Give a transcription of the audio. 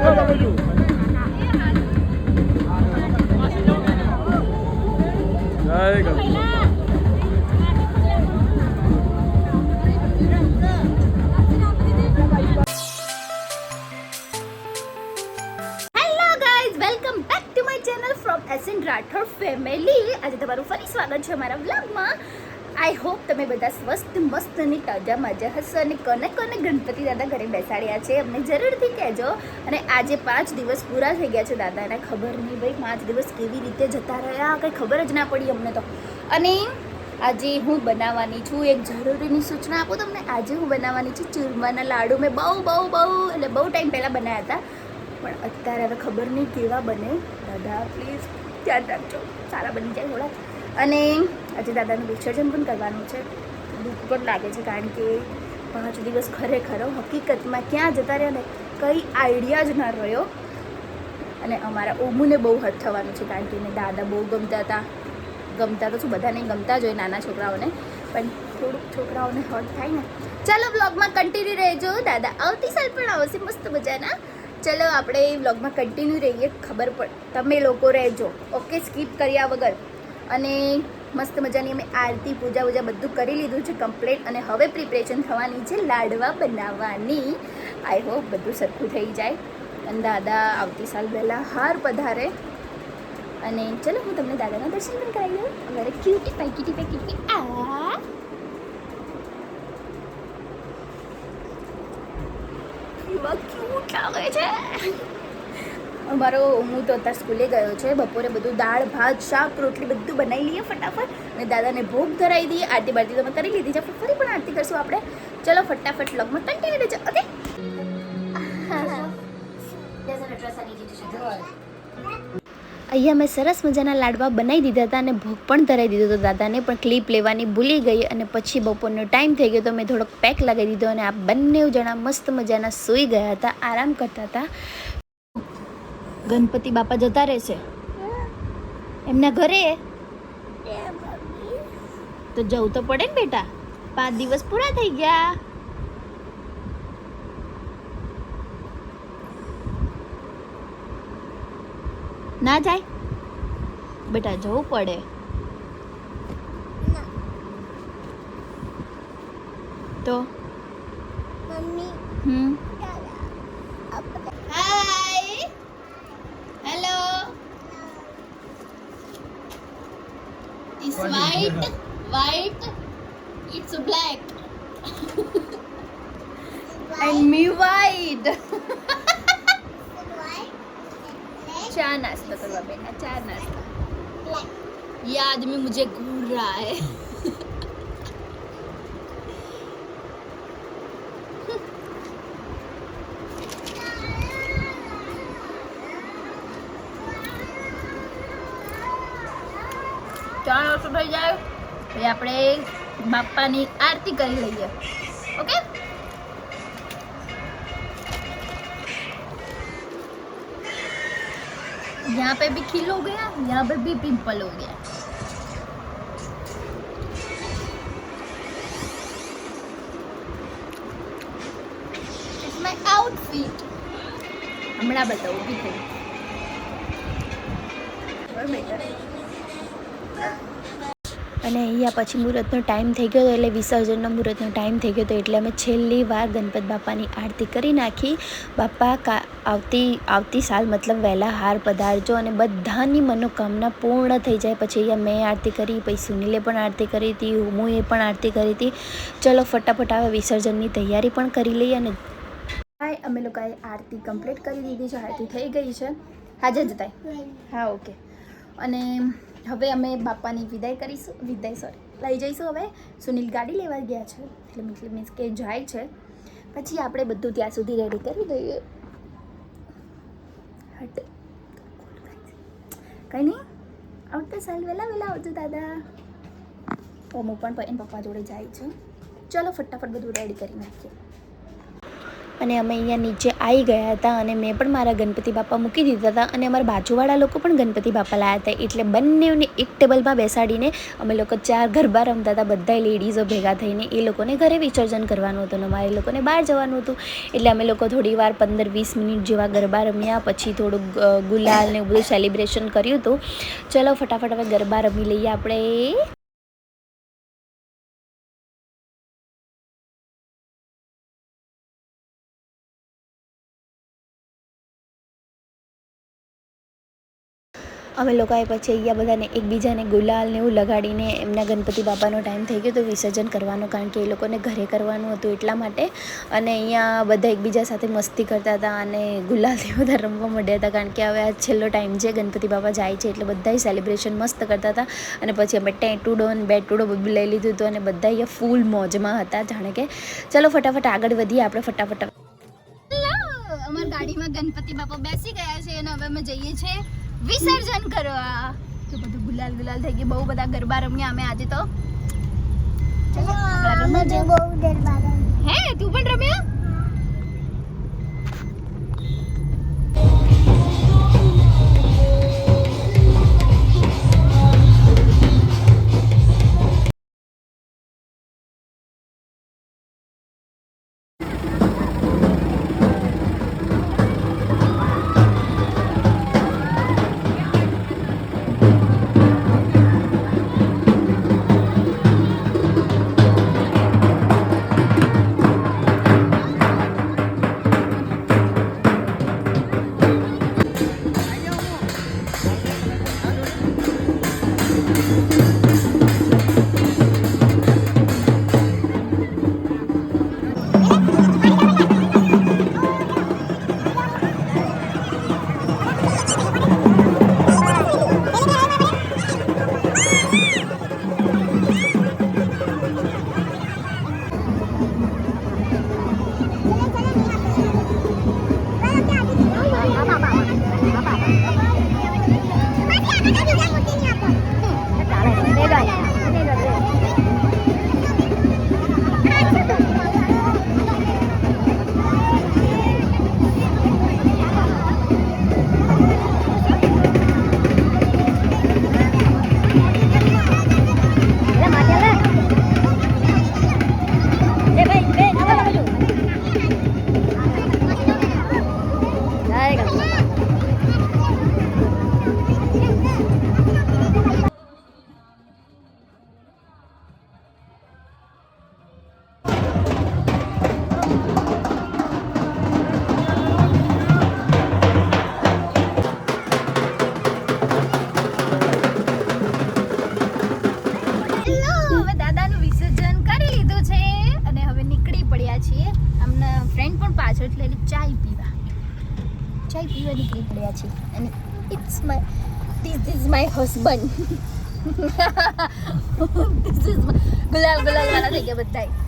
Welcome back to my channel from SN Rathod family. આજે તમારું ફરી સ્વાગત છે અમારા વ્લોગમાં. આઈ હોપ તમે બધા સ્વસ્થ મસ્ત અને તાજા મજા હશો. અને કોને કોને ગણપતિ દાદા ઘરે બેસાડ્યા છે અમને જરૂરથી કહેજો. અને આજે 5 દિવસ પૂરા થઈ ગયા છે દાદાને. ખબર નહીં ભાઈ 5 દિવસ કેવી રીતે જતા રહ્યા, કંઈ ખબર જ ના પડી અમને તો. અને આજે હું બનાવવાની છું, એક જરૂરીની સૂચના આપું તમને. આજે હું બનાવવાની છું ચૂરમાના લાડુ. મેં બહુ ટાઈમ પહેલાં બનાવ્યા હતા, પણ અત્યારે હવે ખબર નહીં કેવા બને. દાદા પ્લીઝ ધ્યાન રાખજો, સારા બની જાય થોડા. અને આજે દાદાનું વિસર્જન પણ કરવાનું છે. દુઃખ પણ લાગે છે, કારણ કે 5 દિવસ ખરેખર હકીકતમાં ક્યાં જતા રહ્યા ને કંઈ આઈડિયા જ ના રહ્યો. અને અમારા ઓમુને બહુ હર્ટ થવાનું છે, કારણ કે એને દાદા બહુ ગમતા તો શું, બધાને ગમતા જ હોય નાના છોકરાઓને, પણ થોડુંક છોકરાઓને હર્ટ થાય ને. ચાલો વ્લોગમાં કન્ટિન્યુ રહેજો. દાદા આવતી સાલ પણ આવશે મસ્ત મજાના. ચલો આપણે વ્લોગમાં કન્ટિન્યુ રહીએ, ખબર પડ તમે લોકો રહેજો, ઓકે, સ્કીપ કર્યા વગર. અને મસ્ત મજાની અમે આરતી પૂજા બધું કરી લીધું છે કમ્પ્લીટ. અને હવે પ્રિપરેશન થવાની છે લાડવા બનાવવાની. આઈ હોપ બધું સરખું થઈ જાય અને દાદા આવતી સાલ વહેલા હાર પધારે. અને ચલો હું તમને દાદાના દર્શન પણ કરાવી દઉં. અમારે ક્યુટી પેકીટી આ ક્યુટ લાગે છે અમારો. હું તો અત્યારે સ્કૂલે ગયો છે. બપોરે બધું દાળ ભાત શાક રોટલી બધું બનાવી લઈએ ફટાફટ, અને દાદાને ભોગ ધરાવી દઈએ. આરતી બારતી તમે કરી લીધી છે, ફરી પણ આરતી કરશું આપણે. ચલો ફટાફટ વ્લોગમાં કન્ટિન્યુ રહેજો, ઓકે. અહીંયા મેં સરસ મજાના લાડવા બનાવી દીધા હતા અને ભોગ પણ ધરાવી દીધો હતો દાદાને. પણ ક્લિપ લેવાની ભૂલી ગઈ, અને પછી બપોરનો ટાઈમ થઈ ગયો તો મેં થોડોક પેક લગાવી દીધો. અને આ બંને જણા મસ્ત મજાના સૂઈ ગયા હતા, આરામ કરતા હતા. ગણપતિ બાપા જતા રહેશે એમના ઘરે, તો જવું તો પડે ને બેટા. 5 દિવસ પૂરા થઈ ગયા. ના જાય બેટા, જવું પડે. તો mummy hi hello. It's white, it's black and me white. चाय नाश्ता करवा बेटा, चाय नाश्ता. ये आदमी मुझे घूर रहा है. ચાર વર્ષ થઈ જાય પછી આપણે બાપાની આરતી કરી લઈએ, ઓકે. यहाँ पे भी खिल हो गया, यहाँ पे भी पिंपल हो गया. It's my outfit. હમણાં બતાવું ઊભી થઈ. અને અહીંયા પછી મુહૂર્તનો ટાઈમ થઈ ગયો, એટલે વિસર્જનનો મુહૂર્તનો ટાઈમ થઈ ગયો હતો, એટલે અમે છેલ્લી વાર ગણપત બાપાની આરતી કરી નાખી. બાપા આવતી સાલ મતલબ વહેલા હાર પધારજો અને બધાની મનોકામના પૂર્ણ થઈ જાય. પછી અહીંયા મેં આરતી કરી, પછી સુનિલે પણ આરતી કરી હતી, હુમુએ પણ આરતી કરી હતી. ચલો ફટાફટ આવે વિસર્જનની તૈયારી પણ કરી લઈએ. અને અમે લોકોએ આરતી કમ્પ્લીટ કરી દીધી છે, આરતી થઈ ગઈ છે. હાજર જતાય હા, ઓકે. અને હવે અમે બાપાની વિદાય લઈ જઈશું. હવે સુનિલ ગાડી લેવા ગયા છે, એટલે મતલબ મીન્સ કે જાય છે. પછી આપણે બધું ત્યાં સુધી રેડી કરી દઈએ. હટ કંઈ નહીં, આવતા સાલ વહેલા આવજો દાદા. ઓમો પણ એના પપ્પા જોડે જાય છે. ચલો ફટાફટ બધું રેડી કરી નાખીએ. અને અમે અહીંયા નીચે આવી ગયા હતા અને મેં પણ મારા ગણપતિ બાપા મૂકી દીધા હતા અને અમારા બાજુવાળા લોકો પણ ગણપતિ બાપા લાવ્યા હતા. એટલે બંનેને એક ટેબલમાં બેસાડીને અમે લોકો 4 ગરબા રમતા હતા, બધા લેડીઝો ભેગા થઈને. એ લોકોને ઘરે વિસર્જન કરવાનું હતું અને અમારે લોકોને બહાર જવાનું હતું. એટલે અમે લોકો થોડી વાર 15-20 મિનિટ જેવા ગરબા રમ્યા, પછી થોડુંક ગુલાલ ને બધું સેલિબ્રેશન કર્યું હતું. ચલો ફટાફટ હવે ગરબા રમી લઈએ આપણે. અમે લોકોએ પછી અહીંયા બધાને એકબીજાને ગુલાલ ને એવું લગાડીને એમના ગણપતિ બાપાનો ટાઈમ થઈ ગયો તો વિસર્જન કરવાનું, કારણ કે એ લોકોને ઘરે કરવાનું હતું એટલા માટે. અને અહીંયા બધા એકબીજા સાથે મસ્તી કરતા હતા અને ગુલાલથી બધા રમવા માંડ્યા હતા, કારણ કે હવે આ છેલ્લો ટાઈમ છે, ગણપતિ બાપા જાય છે એટલે બધાય સેલિબ્રેશન મસ્ત કરતા હતા. અને પછી અમે ટેટુડો અને બેટુડો બધું લઈ લીધું હતું અને બધા અહીંયા ફૂલ મોજમાં હતા, જાણે કે. ચલો ફટાફટ આગળ વધીએ આપણે ફટાફટ. અમારી ગાડીમાં ગણપતિ બાપા બેસી ગયા છે અને હવે અમે જઈએ છીએ વિસર્જન કરવા. તો બધું ગુલાલ ગુલાલ થઈ ગયું, બહુ બધા ગરબા રમ્યા અમે આજે તો. હે તું પણ રમ્યા? ચાય પીવા નીકળી પડ્યા છે અને ધીસ ઇઝ માય હસબન્ડ. ગુલાલ ગુલાલ વાળા થઈ ગયા બધા.